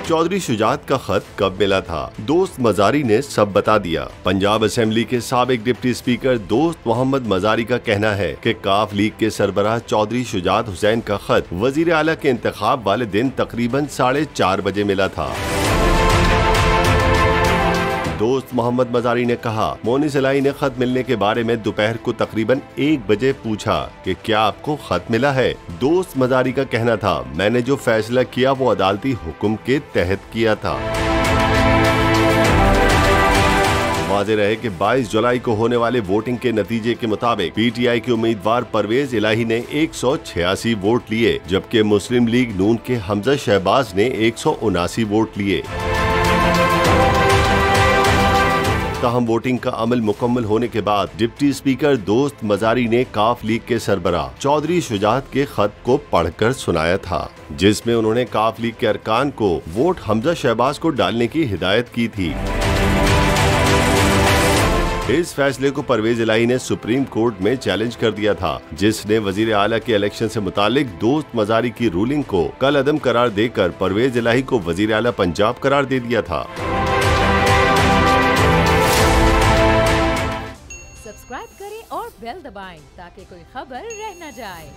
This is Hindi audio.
चौधरी शुजात का खत कब मिला था? दोस्त मजारी ने सब बता दिया। पंजाब असेंबली के साबिक डिप्टी स्पीकर दोस्त मोहम्मद मजारी का कहना है कि काफ लीग के सरबराह चौधरी शुजात हुसैन का खत वजीर आला के इंतखाब वाले दिन तकरीबन 4:30 बजे मिला था। दोस्त मोहम्मद मजारी ने कहा, मोनी सलाई ने खत मिलने के बारे में दोपहर को तकरीबन 1 बजे पूछा कि क्या आपको खत मिला है। दोस्त मजारी का कहना था, मैंने जो फैसला किया वो अदालती हुक्म के तहत किया था। वाज़ेह रहे कि 22 जुलाई को होने वाले वोटिंग के नतीजे के मुताबिक पीटीआई के उम्मीदवार परवेज इलाही ने 186 वोट लिए, जबकि मुस्लिम लीग नून के हमजा शहबाज ने 179 वोट लिए। ताहम वोटिंग का अमल मुकम्मल होने के बाद डिप्टी स्पीकर दोस्त मजारी ने काफ लीग के सरबराह चौधरी शुजात के खत को पढ़कर सुनाया था, जिसमें उन्होंने काफ लीग के अरकान को वोट हमजा शहबाज को डालने की हिदायत की थी। इस फैसले को परवेज इलाही ने सुप्रीम कोर्ट में चैलेंज कर दिया था, जिसने वजीर आला के इलेक्शन से मुतालिक दोस्त मजारी की रूलिंग को कल अदम करार देकर परवेज इलाही को वजीर आला पंजाब करार दे दिया था। सब्सक्राइब करें और बेल दबाएं ताकि कोई खबर रह न जाए।